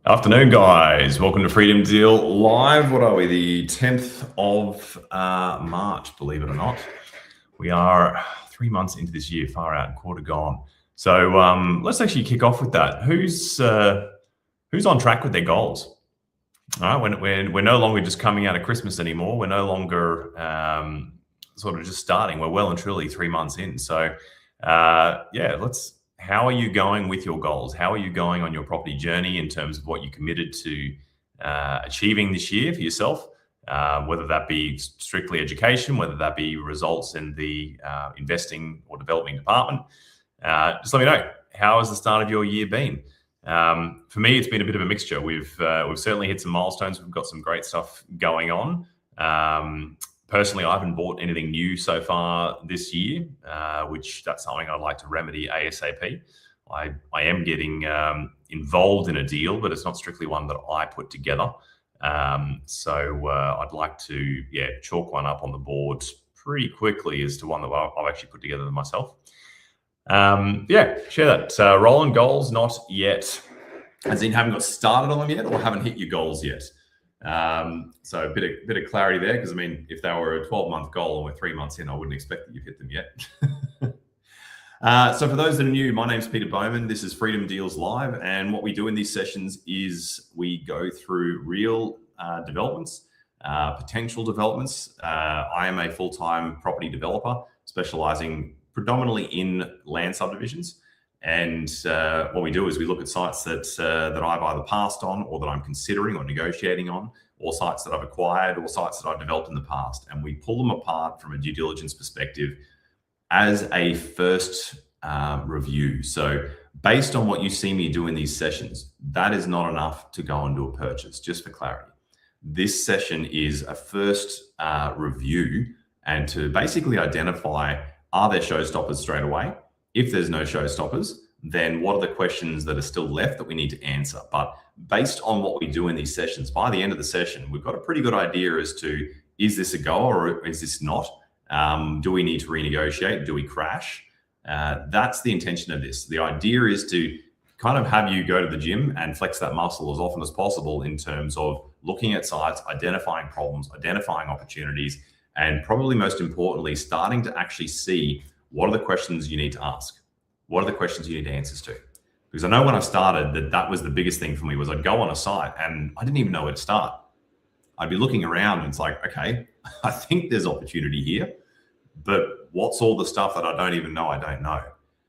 Afternoon, guys. Welcome to Freedom Deal Live. What are we? The 10th of March, believe it or not. We are 3 months into this year, far out, quarter gone. So let's actually kick off with that. Who's on track with their goals? All right, we're no longer just coming out of Christmas anymore. We're no longer sort of just starting. We're well and truly 3 months in. So how are you going with your goals? How are you going on your property journey in terms of what you committed to achieving this year for yourself? Whether that be strictly education, whether that be results in the investing or developing department. Just let me know. How has the start of your year been? For me, it's been a bit of a mixture. We've certainly hit some milestones. We've got some great stuff going on. Personally, I haven't bought anything new so far this year, which that's something I'd like to remedy ASAP. I am getting involved in a deal, but it's not strictly one that I put together. So I'd like to, chalk one up on the board pretty quickly as to one that I've actually put together myself. Share that. Roland, goals not yet. As in, haven't got started on them yet, or haven't hit your goals yet. So a bit of clarity there, because I mean, if they were a 12-month goal and we're 3 months in, I wouldn't expect that you've hit them yet. So for those that are new, my name's Peter Bowman. This is Freedom Deals Live, and what we do in these sessions is we go through real developments, potential developments. I am a full-time property developer specializing predominantly in land subdivisions. And what we do is we look at sites that I've either passed on, or that I'm considering or negotiating on, or sites that I've acquired, or sites that I've developed in the past. And we pull them apart from a due diligence perspective as a first review. So based on what you see me do in these sessions, that is not enough to go and do a purchase, just for clarity. This session is a first review, and to basically identify, are there showstoppers straight away? If there's no showstoppers, then what are the questions that are still left that we need to answer? But based on what we do in these sessions, by the end of the session, we've got a pretty good idea as to, is this a go or is this not? Do we need to renegotiate? Do we crash? That's the intention of this. The idea is to kind of have you go to the gym and flex that muscle as often as possible in terms of looking at sites, identifying problems, identifying opportunities, and probably most importantly, starting to actually see, what are the questions you need to ask? What are the questions you need answers to? Because I know when I started that was the biggest thing for me, was I'd go on a site and I didn't even know where to start. I'd be looking around and it's like, okay, I think there's opportunity here, but what's all the stuff that I don't even know I don't know?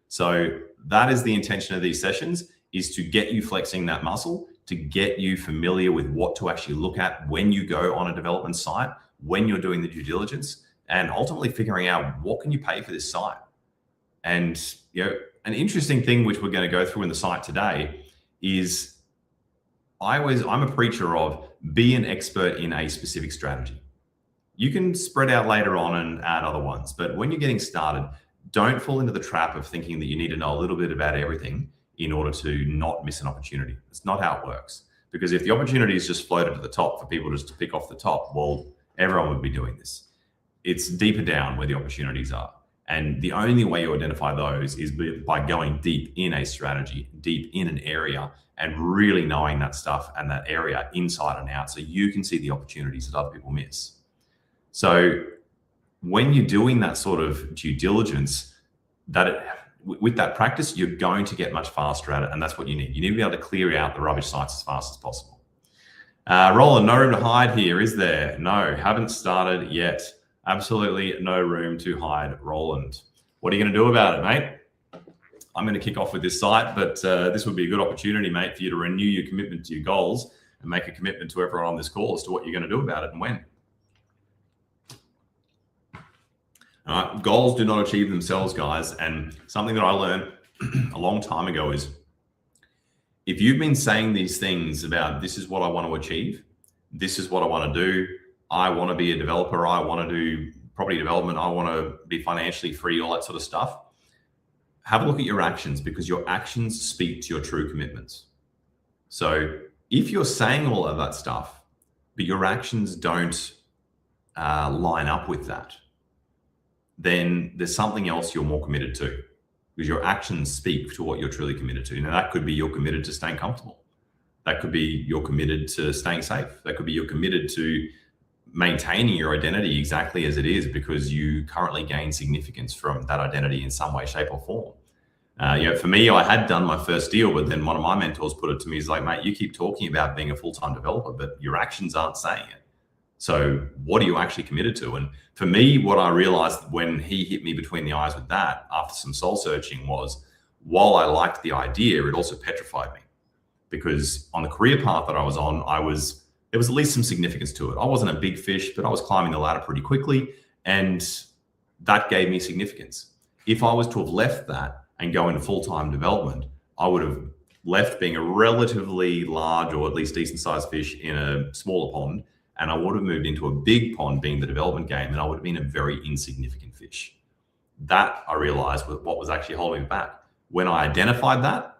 So that is the intention of these sessions, is to get you flexing that muscle, to get you familiar with what to actually look at when you go on a development site, when you're doing the due diligence, and ultimately figuring out, what can you pay for this site? And an interesting thing which we're going to go through in the site today is, I'm a preacher of, be an expert in a specific strategy. You can spread out later on and add other ones, but when you're getting started, don't fall into the trap of thinking that you need to know a little bit about everything in order to not miss an opportunity. It's not how it works. Because if the opportunity is just floated to the top for people just to pick off the top, well, everyone would be doing this. It's deeper down where the opportunities are. And the only way you identify those is by going deep in a strategy, deep in an area, and really knowing that stuff and that area inside and out, so you can see the opportunities that other people miss. So when you're doing that sort of due diligence, with that practice, you're going to get much faster at it. And that's what you need. You need to be able to clear out the rubbish sites as fast as possible. Roland, no room to hide here, is there? No, haven't started yet. Absolutely no room to hide, Roland. What are you going to do about it, mate? I'm going to kick off with this site, but this would be a good opportunity, mate, for you to renew your commitment to your goals and make a commitment to everyone on this call as to what you're going to do about it and when. Goals do not achieve themselves, guys. And something that I learned a long time ago is, if you've been saying these things about, this is what I want to achieve, this is what I want to do, I want to be a developer, I want to do property development, I want to be financially free, all that sort of stuff, have a look at your actions, because your actions speak to your true commitments. So if you're saying all of that stuff, but your actions don't line up with that, then there's something else you're more committed to, because your actions speak to what you're truly committed to. Now, that could be you're committed to staying comfortable. That could be you're committed to staying safe. That could be you're committed to maintaining your identity exactly as it is because you currently gain significance from that identity in some way, shape, or form. For me, I had done my first deal, but then one of my mentors put it to me, he's like, mate, you keep talking about being a full-time developer, but your actions aren't saying it. So what are you actually committed to? And for me, what I realized when he hit me between the eyes with that after some soul searching was, while I liked the idea, it also petrified me, because on the career path that I was on, there was at least some significance to it. I wasn't a big fish, but I was climbing the ladder pretty quickly, and that gave me significance. If I was to have left that and go into full-time development, I would have left being a relatively large or at least decent sized fish in a smaller pond, and I would have moved into a big pond being the development game, and I would have been a very insignificant fish. That I realized was what was actually holding me back. When I identified that,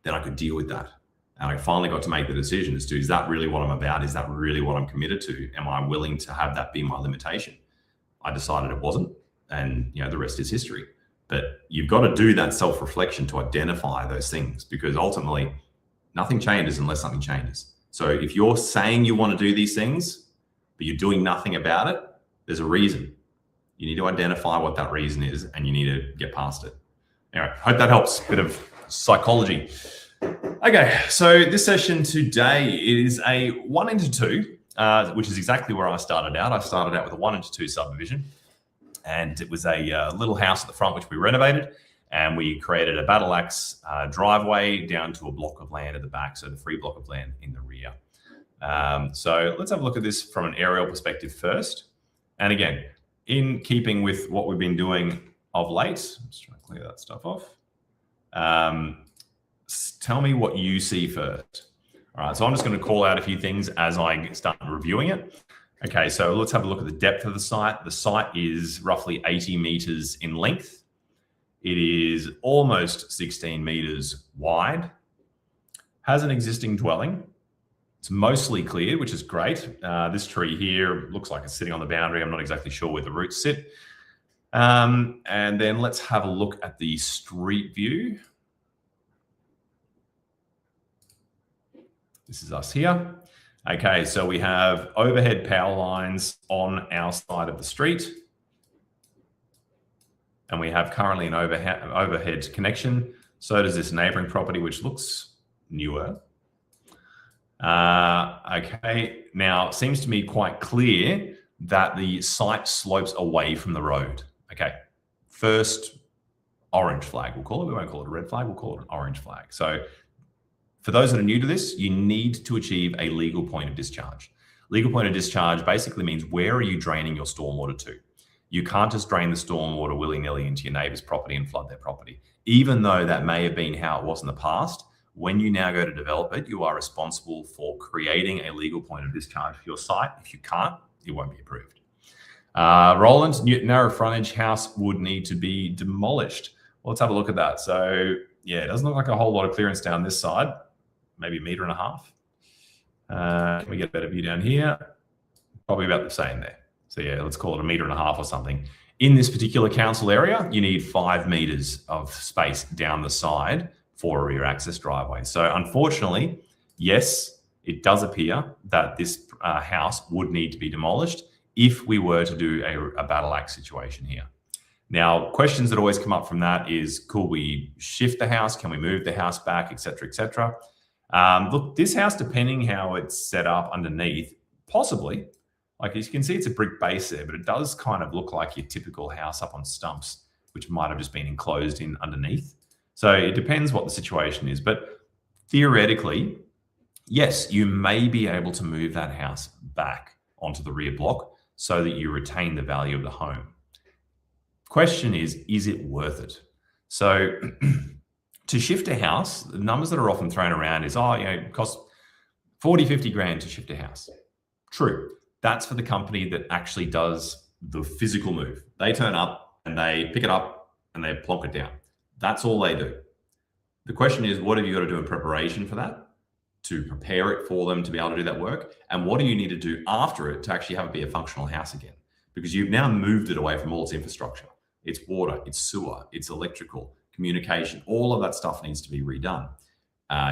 then I could deal with that. And I finally got to make the decision as to, is that really what I'm about? Is that really what I'm committed to? Am I willing to have that be my limitation? I decided it wasn't, and the rest is history. But you've got to do that self-reflection to identify those things, because ultimately nothing changes unless something changes. So if you're saying you want to do these things, but you're doing nothing about it, there's a reason. You need to identify what that reason is, and you need to get past it. Anyway, hope that helps. Bit of psychology. Okay, so this session today is a 1 into 2, which is exactly where I started out. I started out with a 1 into 2 subdivision, and it was a little house at the front which we renovated, and we created a battle axe driveway down to a block of land at the back, so the free block of land in the rear. So let's have a look at this from an aerial perspective first. And again, in keeping with what we've been doing of late, I'm just trying to clear that stuff off. Tell me what you see first. All right, so I'm just going to call out a few things as I start reviewing it. Okay, so let's have a look at the depth of the site. The site is roughly 80 meters in length. It is almost 16 meters wide. Has an existing dwelling. It's mostly cleared, which is great. This tree here looks like it's sitting on the boundary. I'm not exactly sure where the roots sit. And then let's have a look at the street view. This is us here. Okay, so we have overhead power lines on our side of the street. And we have currently an overhead connection. So does this neighboring property, which looks newer. Okay, now it seems to me quite clear that the site slopes away from the road. Okay, first orange flag, we'll call it. We won't call it a red flag, we'll call it an orange flag. So for those that are new to this, you need to achieve a legal point of discharge. Legal point of discharge basically means, where are you draining your stormwater to? You can't just drain the stormwater willy-nilly into your neighbor's property and flood their property. Even though that may have been how it was in the past, when you now go to develop it, you are responsible for creating a legal point of discharge for your site. If you can't, it won't be approved. Roland, narrow frontage house would need to be demolished. Well, let's have a look at that. So yeah, it doesn't look like a whole lot of clearance down this side. Maybe 1.5 meters. Can we get a better view down here? Probably about the same there. So yeah, let's call it 1.5 meters or something. In this particular council area, you need 5 meters of space down the side for a rear access driveway. So unfortunately, yes, it does appear that this house would need to be demolished if we were to do a battle axe situation here. Now, questions that always come up from that is, could we shift the house? Can we move the house back, et cetera, et cetera? Look, this house, depending how it's set up underneath, possibly, like as you can see, it's a brick base there, but it does kind of look like your typical house up on stumps, which might have just been enclosed in underneath. So it depends what the situation is, but theoretically, yes, you may be able to move that house back onto the rear block so that you retain the value of the home. Question is it worth it? So to shift a house, the numbers that are often thrown around is, it costs 40, 50 grand to shift a house. True. That's for the company that actually does the physical move. They turn up and they pick it up and they plonk it down. That's all they do. The question is, what have you got to do in preparation for that, to prepare it for them to be able to do that work? And what do you need to do after it to actually have it be a functional house again? Because you've now moved it away from all its infrastructure. It's water, it's sewer, it's electrical, communication, all of that stuff needs to be redone.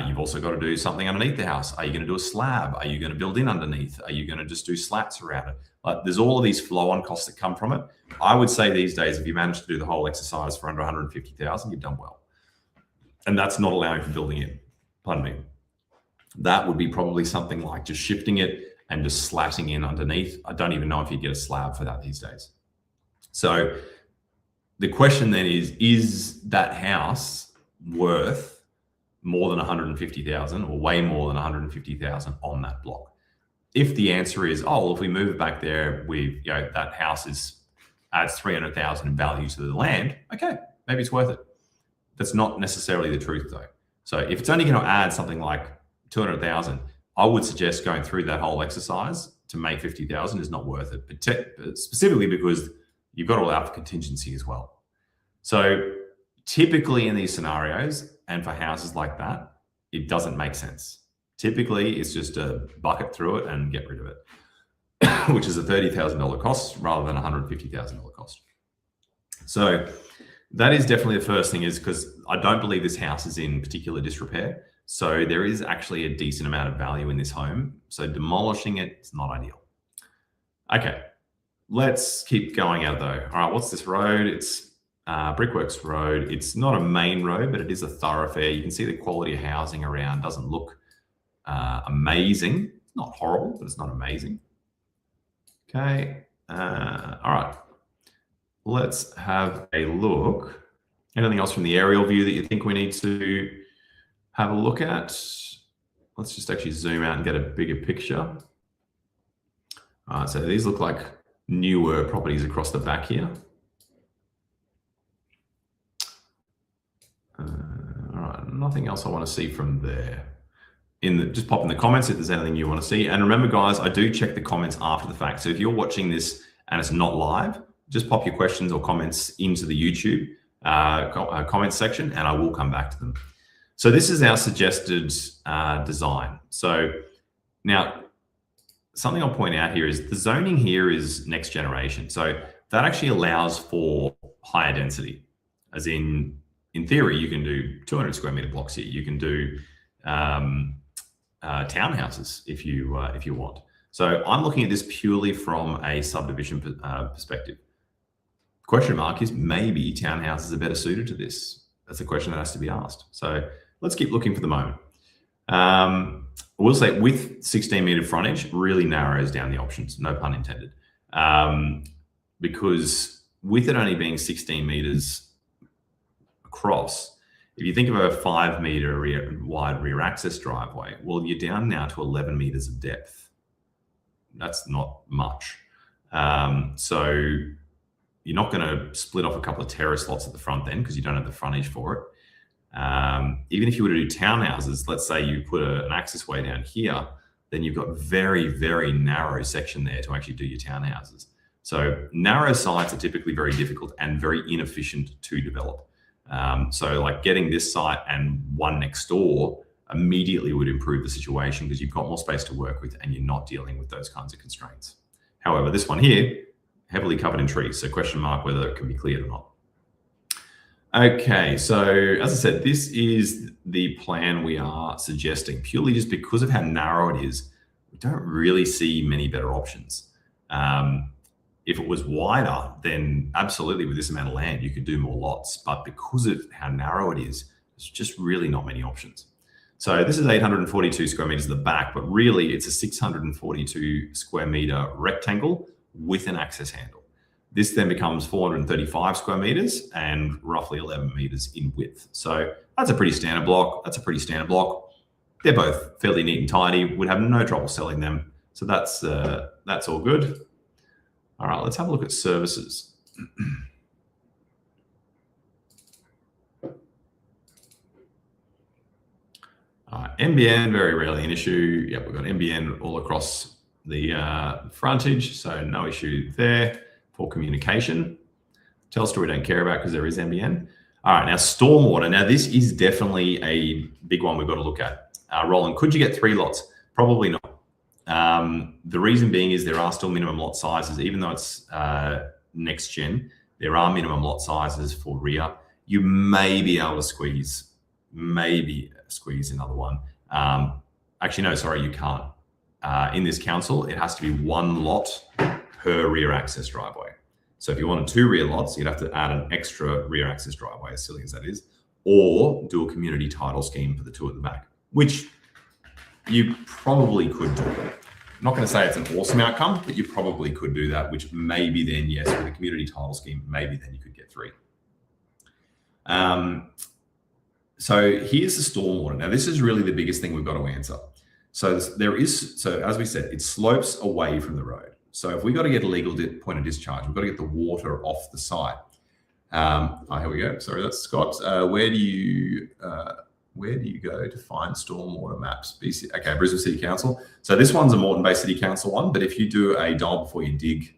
You've also got to do something underneath the house. Are you going to do a slab? Are you going to build in underneath? Are you going to just do slats around it? Like, there's all of these flow-on costs that come from it. I would say these days, if you manage to do the whole exercise for under 150,000, you've done well. And that's not allowing for building in. Pardon me. That would be probably something like just shifting it and just slatting in underneath. I don't even know if you get a slab for that these days. So the question then is that house worth more than 150,000 or way more than 150,000 on that block? If the answer is, oh, well, if we move it back there, that house adds 300,000 in value to the land, okay, maybe it's worth it. That's not necessarily the truth though. So if it's only going to add something like 200,000, I would suggest going through that whole exercise to make 50,000 is not worth it, but specifically because you've got to allow for contingency as well. So typically in these scenarios, and for houses like that, it doesn't make sense. Typically, it's just a bucket through it and get rid of it, which is a $30,000 cost rather than a $150,000 cost. So that is definitely the first thing, is because I don't believe this house is in particular disrepair. So there is actually a decent amount of value in this home. So demolishing it is not ideal. Okay, let's keep going out though. All right, what's this road? It's Brickworks Road. It's not a main road, but it is a thoroughfare. You can see the quality of housing around doesn't look amazing. It's not horrible, but it's not amazing. Okay, all right. Let's have a look. Anything else from the aerial view that you think we need to have a look at? Let's just actually zoom out and get a bigger picture. All right, so these look like newer properties across the back here. All right, nothing else I want to see from there. Just pop in the comments if there's anything you want to see. And remember, guys, I do check the comments after the fact. So if you're watching this and it's not live, just pop your questions or comments into the YouTube comments section, and I will come back to them. So this is our suggested design. So now, something I'll point out here is the zoning here is next generation. So that actually allows for higher density, as in theory, you can do 200 square meter blocks here. You can do townhouses if you want. So I'm looking at this purely from a subdivision perspective. Question mark is maybe townhouses are better suited to this. That's a question that has to be asked. So let's keep looking for the moment. I will say with 16 meter frontage really narrows down the options, no pun intended, because with it only being 16 meters across, if you think of a 5 meter wide rear access driveway, well, you're down now to 11 meters of depth. That's not much. So you're not going to split off a couple of terrace lots at the front then, because you don't have the frontage for it. Even if you were to do townhouses, let's say you put an access way down here, then you've got very, very narrow section there to actually do your townhouses. So narrow sites are typically very difficult and very inefficient to develop. So like getting this site and one next door immediately would improve the situation, because you've got more space to work with and you're not dealing with those kinds of constraints. However, this one here, heavily covered in trees, so question mark whether it can be cleared or not. Okay, so as I said, this is the plan we are suggesting, purely just because of how narrow it is. We don't really see many better options. If it was wider, then absolutely with this amount of land, you could do more lots. But because of how narrow it is, there's just really not many options. So this is 842 square meters at the back, but really it's a 642 square meter rectangle with an access handle. This then becomes 435 square meters and roughly 11 meters in width. So that's a pretty standard block. That's a pretty standard block. They're both fairly neat and tidy. We'd have no trouble selling them. So that's all good. All right, let's have a look at services. NBN, very rarely an issue. Yep, we've got NBN all across the frontage, so no issue there for communication. Telstra we don't care about because there is NBN. All right, now stormwater. Now this is definitely a big one we've got to look at. Roland, could you get 3 lots? Probably not. The reason being is there are still minimum lot sizes, even though it's next gen, there are minimum lot sizes for rear. You may be able to squeeze squeeze another one. Actually, no, sorry, you can't. In this council, it has to be one lot per rear access driveway. So if you wanted 2 rear lots, you'd have to add an extra rear access driveway, as silly as that is, or do a community title scheme for the 2 at the back, which you probably could do. I'm not going to say it's an awesome outcome, but you probably could do that, which maybe then, yes, with a community title scheme, maybe then you could get 3. So here's the stormwater. Now, this is really the biggest thing we've got to answer. So as we said, it slopes away from the road. So if we got to get a legal point of discharge, we've got to get the water off the site. Here we go. Sorry, that's Scott. Where do you go to find stormwater maps? Okay, Brisbane City Council. So this one's a Moreton Bay City Council one, but if you do a dial before you dig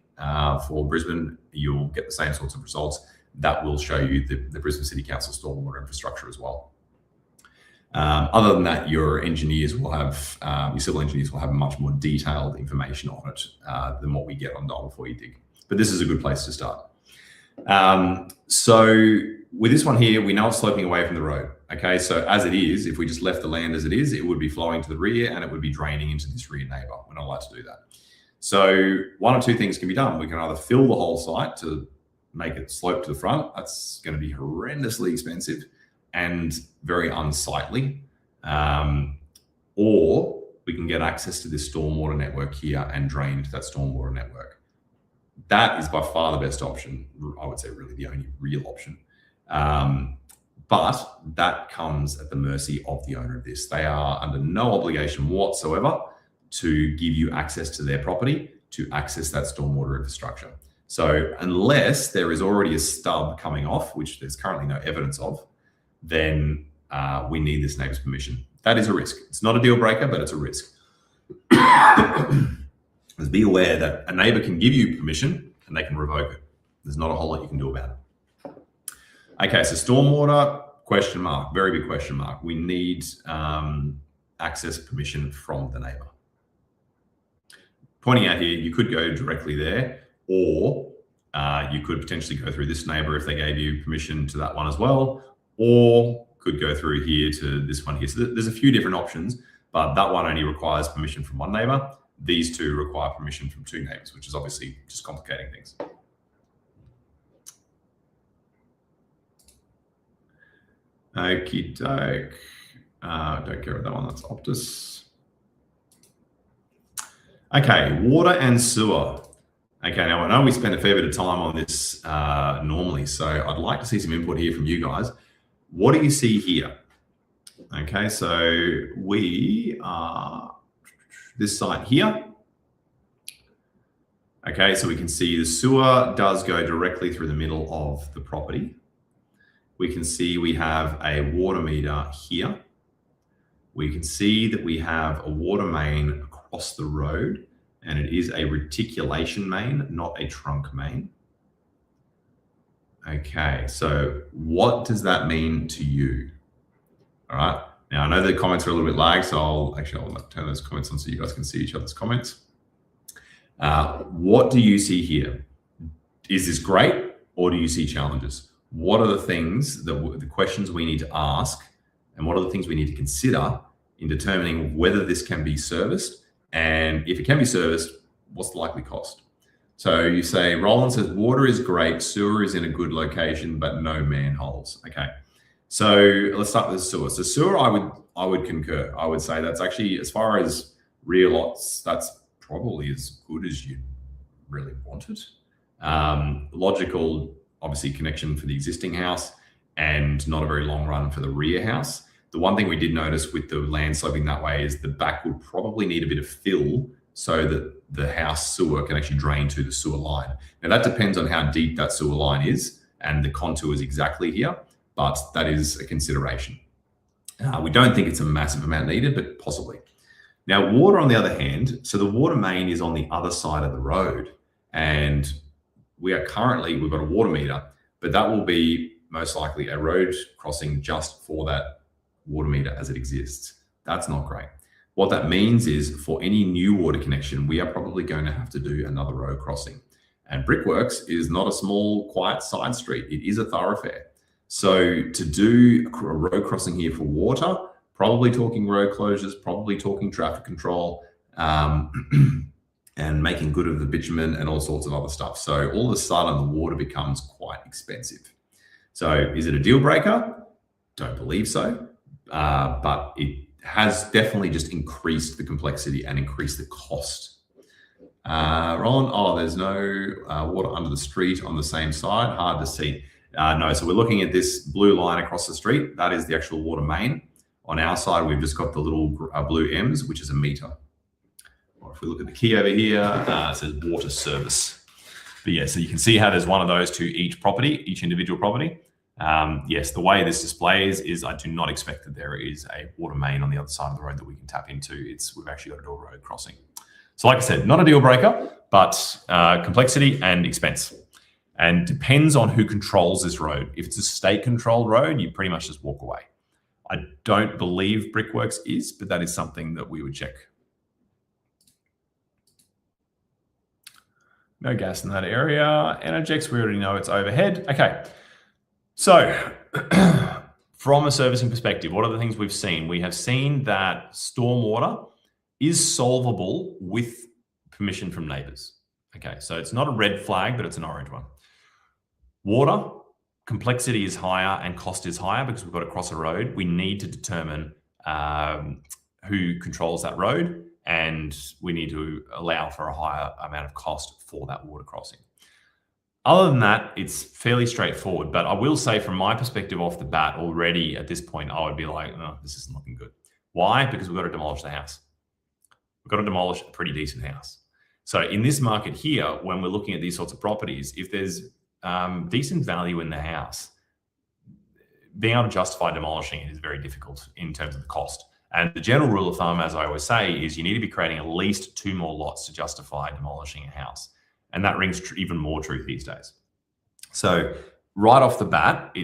for Brisbane, you'll get the same sorts of results. That will show you the Brisbane City Council stormwater infrastructure as well. Other than that, your engineers will have, your civil engineers will have much more detailed information on it than what we get on dial before you dig. But this is a good place to start. So with this one here, we know it's sloping away from the road. Okay, so as it is, if we just left the land as it is, it would be flowing to the rear and it would be draining into this rear neighbour. We're not allowed to do that. So 1 or 2 things can be done. We can either fill the whole site to make it slope to the front. That's going to be horrendously expensive and very unsightly. Or we can get access to this stormwater network here and drain to that stormwater network. That is by far the best option. I would say really the only real option. But that comes at the mercy of the owner of this. They are under no obligation whatsoever to give you access to their property to access that stormwater infrastructure. So unless there is already a stub coming off, which there's currently no evidence of, then we need this neighbour's permission. That is a risk. It's not a deal breaker, but it's a risk. Just be aware that a neighbour can give you permission and they can revoke it. There's not a whole lot you can do about it. Okay, so stormwater, question mark, very big question mark. We need access permission from the neighbour. Pointing out here, you could go directly there, or you could potentially go through this neighbour if they gave you permission to that one as well, or could go through here to this one here. So there's a few different options, but that one only requires permission from one neighbour. These 2 require permission from 2 neighbours, which is obviously just complicating things. Okie doke. Don't care about that one, that's Optus. Okay, water and sewer. Okay, now I know we spend a fair bit of time on this normally, so I'd like to see some input here from you guys. What do you see here? Okay, so we are this site here. Okay, so we can see the sewer does go directly through the middle of the property. We can see we have a water meter here. We can see that we have a water main across the road, and it is a reticulation main, not a trunk main. Okay, so what does that mean to you? All right, now I know the comments are a little bit lagged, so I'll turn those comments on so you guys can see each other's comments. What do you see here? Is this great, or do you see challenges? What are the things, the questions we need to ask, and what are the things we need to consider in determining whether this can be serviced, and if it can be serviced, what's the likely cost? So you say, Roland says, water is great, sewer is in a good location, but no manholes. Okay, so let's start with the sewer. So sewer, I would concur. I would say that's actually, as far as rear lots, that's probably as good as you really want it. Logical, obviously, connection for the existing house and not a very long run for the rear house. The one thing we did notice with the land sloping that way is the back would probably need a bit of fill so that the house sewer can actually drain to the sewer line. Now that depends on how deep that sewer line is and the contours exactly here, but that is a consideration. We don't think it's a massive amount needed, but possibly. Now water on the other hand, so the water main is on the other side of the road, and we've got a water meter, but that will be most likely a road crossing just for that water meter as it exists. That's not great. What that means is for any new water connection, we are probably going to have to do another road crossing. And Brickworks is not a small, quiet side street. It is a thoroughfare. So to do a road crossing here for water probably talking road closures, probably talking traffic control, and making good of the bitumen and all sorts of other stuff. So all of a sudden, the water becomes quite expensive. So is it a deal breaker? Don't believe so, but it has definitely just increased the complexity and increased the cost. Roland, there's no water under the street on the same side. Hard to see. No, so we're looking at this blue line across the street. That is the actual water main. On our side, we've just got the little blue M's, which is a meter. Or if we look at the key over here, it says water service. But yeah, so you can see how there's one of those to each property, each individual property. Yes, the way this displays is I do not expect that there is a water main on the other side of the road that we can tap into. We've actually got a dual road crossing. So like I said, not a deal breaker, but complexity and expense. And depends on who controls this road. If it's a state-controlled road, you pretty much just walk away. I don't believe Brickworks is, but that is something that we would check. No gas in that area. Energex, we already know it's overhead. Okay. So from a servicing perspective, what are the things we've seen? We have seen that stormwater is solvable with permission from neighbours. Okay, so it's not a red flag, but it's an orange one. Water, complexity is higher and cost is higher because we've got to cross a road. We need to determine who controls that road, and we need to allow for a higher amount of cost for that water crossing. Other than that, it's fairly straightforward. But I will say from my perspective off the bat already at this point, I would be like, oh, this isn't looking good. Why? Because we've got to demolish the house. We've got to demolish a pretty decent house. So in this market here, when we're looking at these sorts of properties, if there's decent value in the house, being able to justify demolishing it is very difficult in terms of the cost. And the general rule of thumb, as I always say, is you need to be creating at least 2 more lots to justify demolishing a house. And that rings even more true these days. So right off the bat,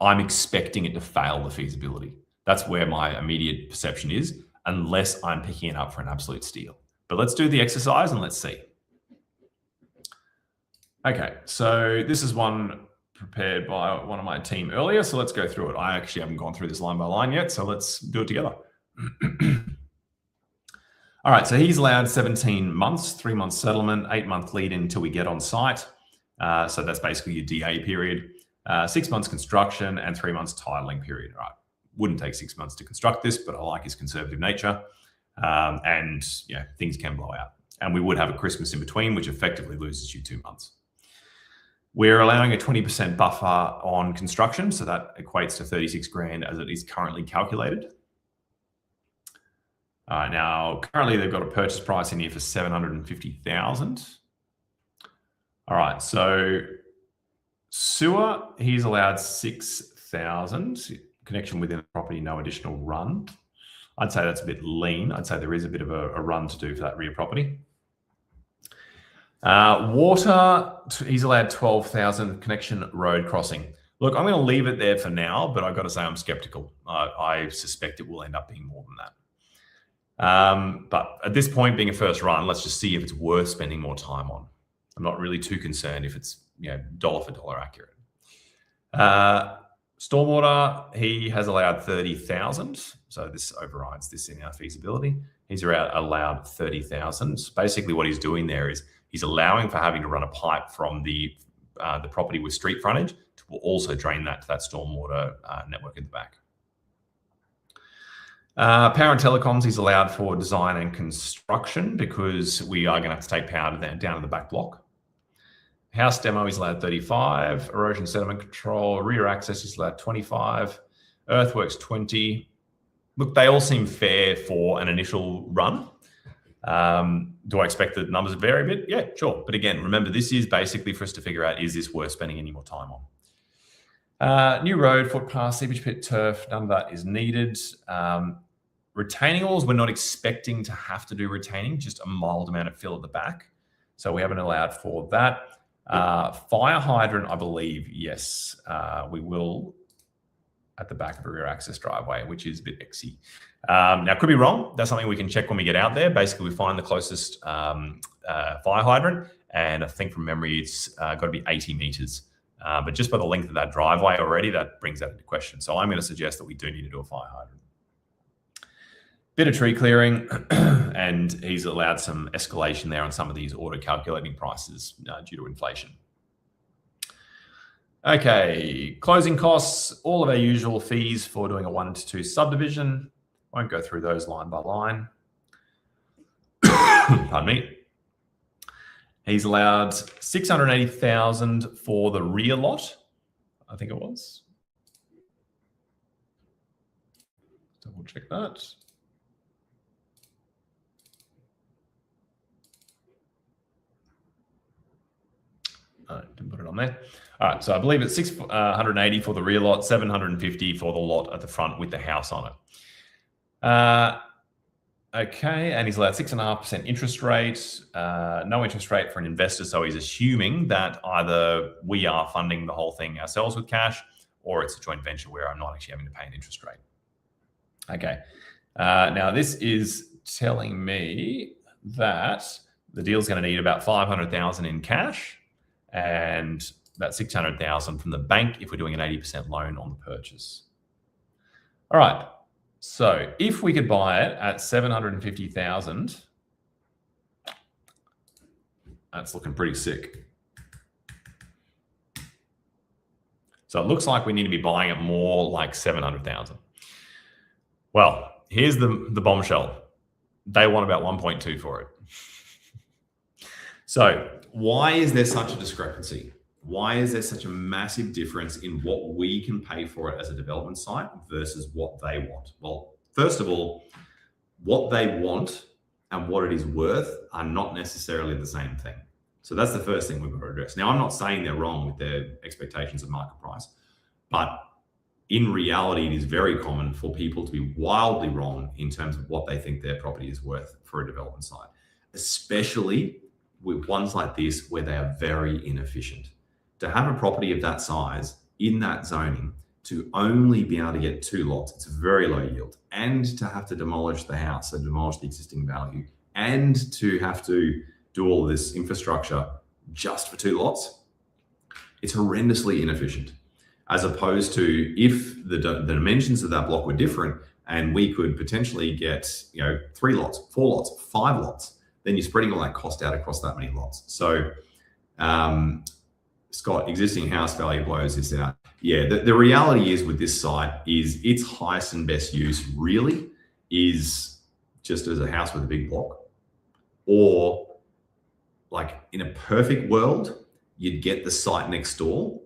I'm expecting it to fail the feasibility. That's where my immediate perception is, unless I'm picking it up for an absolute steal. But let's do the exercise and let's see. Okay, so this is one prepared by one of my team earlier. So let's go through it. I actually haven't gone through this line by line yet, so let's do it together. All right, so he's allowed 17 months, 3 months settlement, 8-month lead in until we get on site. So that's basically your DA period. 6 months construction and 3 months titling period. All right, wouldn't take 6 months to construct this, but I like his conservative nature. And yeah, things can blow out. And we would have a Christmas in between, which effectively loses you 2 months. We're allowing a 20% buffer on construction, so that equates to 36 grand as it is currently calculated. Now, currently they've got a purchase price in here for 750,000. All right, so sewer, he's allowed 6,000. Connection within the property, no additional run. I'd say that's a bit lean. I'd say there is a bit of a run to do for that rear property. Water, he's allowed 12,000 connection road crossing. Look, I'm going to leave it there for now, but I've got to say I'm skeptical. I suspect it will end up being more than that. But at this point, being a first run, let's just see if it's worth spending more time on. I'm not really too concerned if it's dollar for dollar accurate. Stormwater, he has allowed 30,000. So this overrides this in our feasibility. He's allowed 30,000. So basically what he's doing there is he's allowing for having to run a pipe from the property with street frontage to also drain that to that stormwater network in the back. Power and telecoms, he's allowed for design and construction because we are going to have to take power down to the back block. House demo, he's allowed 35. Erosion sediment control, rear access, he's allowed 25. Earthworks, 20. Look, they all seem fair for an initial run. Do I expect the numbers to vary a bit? Yeah, sure. But again, remember, this is basically for us to figure out, is this worth spending any more time on? New road, footpath, seepage pit, turf, none of that is needed. Retaining walls, we're not expecting to have to do retaining, just a mild amount of fill at the back. So we haven't allowed for that. Fire hydrant, I believe, yes, we will at the back of a rear access driveway, which is a bit exy. Now, could be wrong. That's something we can check when we get out there. Basically, we find the closest fire hydrant, and I think from memory, it's got to be 80 meters. But just by the length of that driveway already, that brings that into question. So I'm going to suggest that we do need to do a fire hydrant. Bit of tree clearing, and he's allowed some escalation there on some of these auto-calculating prices due to inflation. Okay, closing costs, all of our usual fees for doing a 1 to 2 subdivision. Won't go through those line by line. Pardon me. He's allowed 680,000 for the rear lot, I think it was. Double check that. Didn't put it on there. All right, so I believe it's 680 for the rear lot, 750 for the lot at the front with the house on it. Okay, and he's allowed 6.5% interest rate, no interest rate for an investor. So he's assuming that either we are funding the whole thing ourselves with cash, or it's a joint venture where I'm not actually having to pay an interest rate. Okay, now this is telling me that the deal's going to need about 500,000 in cash, and about 600,000 from the bank if we're doing an 80% loan on the purchase. All right. So if we could buy it at 750,000, that's looking pretty sick. So it looks like we need to be buying it more like 700,000. Well, here's the bombshell. They want about 1.2 for it. So why is there such a discrepancy? Why is there such a massive difference in what we can pay for it as a development site versus what they want? Well, first of all, what they want and what it is worth are not necessarily the same thing. So that's the first thing we've got to address. Now, I'm not saying they're wrong with their expectations of market price, but in reality, it is very common for people to be wildly wrong in terms of what they think their property is worth for a development site, especially with ones like this where they are very inefficient. To have a property of that size in that zoning, to only be able to get 2 lots, it's a very low yield, and to have to demolish the house, so demolish the existing value, and to have to do all this infrastructure just for 2 lots, it's horrendously inefficient. As opposed to if the dimensions of that block were different and we could potentially get 3 lots, 4 lots, 5 lots, then you're spreading all that cost out across that many lots. So Scott, existing house value blows this out. Yeah, the reality is with this site is its highest and best use really is just as a house with a big block, or like in a perfect world, you'd get the site next door,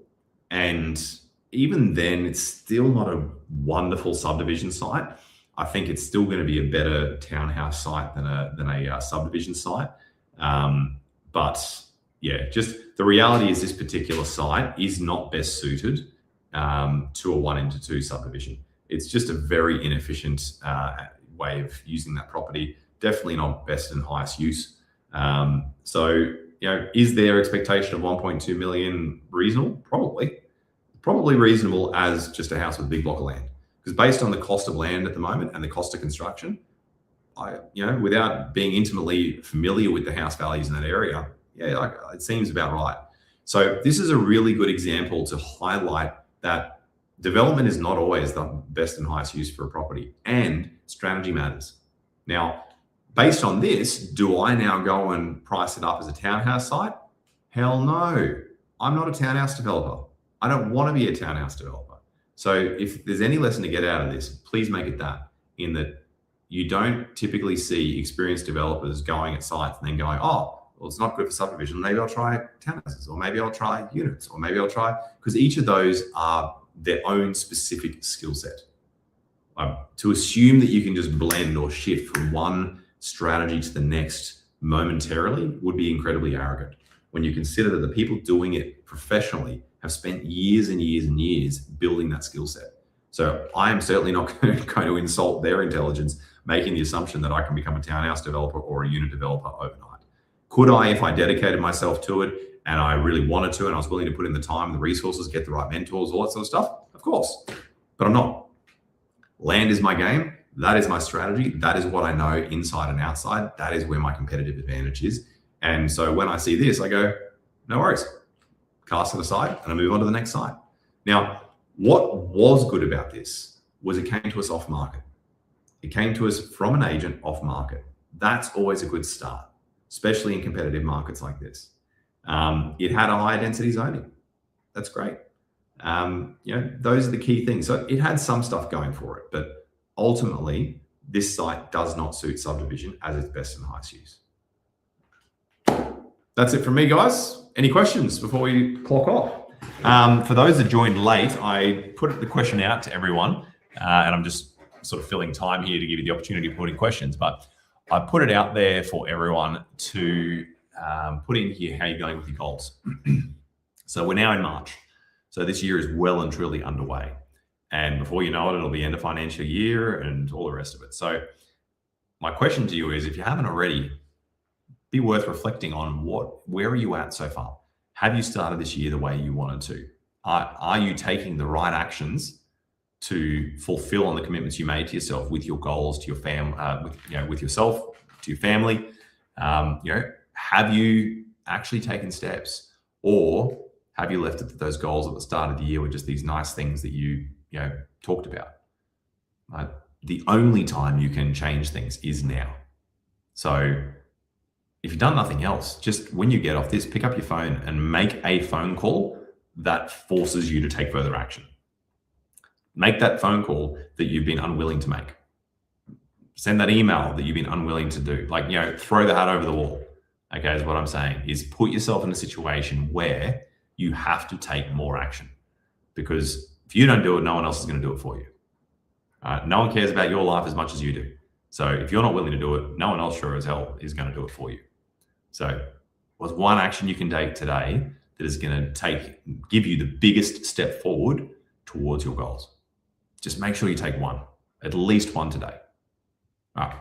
and even then it's still not a wonderful subdivision site. I think it's still going to be a better townhouse site than a subdivision site. But yeah, just the reality is this particular site is not best suited to a 1 into 2 subdivision. It's just a very inefficient way of using that property. Definitely not best and highest use. So, is their expectation of 1.2 million reasonable? Probably reasonable as just a house with a big block of land. Because based on the cost of land at the moment and the cost of construction, without being intimately familiar with the house values in that area, it seems about right. So this is a really good example to highlight that development is not always the best and highest use for a property, and strategy matters. Now, based on this, do I now go and price it up as a townhouse site? Hell no. I'm not a townhouse developer. I don't want to be a townhouse developer. So if there's any lesson to get out of this, please make it that, in that you don't typically see experienced developers going at sites and then going, oh, well, it's not good for subdivision. Maybe I'll try townhouses, or maybe I'll try units, or maybe I'll try, because each of those are their own specific skill set. To assume that you can just blend or shift from one strategy to the next momentarily would be incredibly arrogant, when you consider that the people doing it professionally have spent years and years and years building that skill set. So I am certainly not going to insult their intelligence, making the assumption that I can become a townhouse developer or a unit developer overnight. Could I, if I dedicated myself to it and I really wanted to, and I was willing to put in the time and the resources, get the right mentors, all that sort of stuff? Of course, but I'm not. Land is my game. That is my strategy. That is what I know inside and outside. That is where my competitive advantage is. And so when I see this, I go, no worries. Cast it aside and I move on to the next site. Now, what was good about this was it came to us off market. It came to us from an agent off market. That's always a good start, especially in competitive markets like this. It had a higher density zoning. That's great. Those are the key things. So it had some stuff going for it, but ultimately, this site does not suit subdivision as its best and highest use. That's it from me, guys. Any questions before we clock off? For those that joined late, I put the question out to everyone, and I'm just sort of filling time here to give you the opportunity to put in questions, but I put it out there for everyone to put in here how you're going with your goals. So we're now in March. So this year is well and truly underway. And before you know it, it'll be end of financial year and all the rest of it. So my question to you is, if you haven't already, be worth reflecting on where are you at so far? Have you started this year the way you wanted to? Are you taking the right actions to fulfill on the commitments you made to yourself, with your goals, to your with yourself, to your family? Have you actually taken steps, or have you left it to those goals at the start of the year with just these nice things that you talked about? Right? The only time you can change things is now. So if you've done nothing else, just when you get off this, pick up your phone and make a phone call that forces you to take further action. Make that phone call that you've been unwilling to make. Send that email that you've been unwilling to do. Throw the hat over the wall. Okay, is what I'm saying, is put yourself in a situation where you have to take more action, because if you don't do it, no one else is going to do it for you. No one cares about your life as much as you do. So if you're not willing to do it, no one else sure as hell is going to do it for you. So what's one action you can take today that is going to give you the biggest step forward towards your goals? Just make sure you take one, at least one today. All right.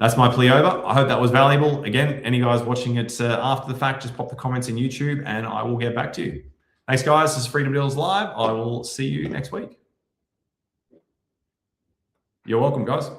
That's my plea over. I hope that was valuable. Again, any guys watching it after the fact, just pop the comments in YouTube and I will get back to you. Thanks, guys. This is Freedom Deals Live. I will see you next week. You're welcome, guys.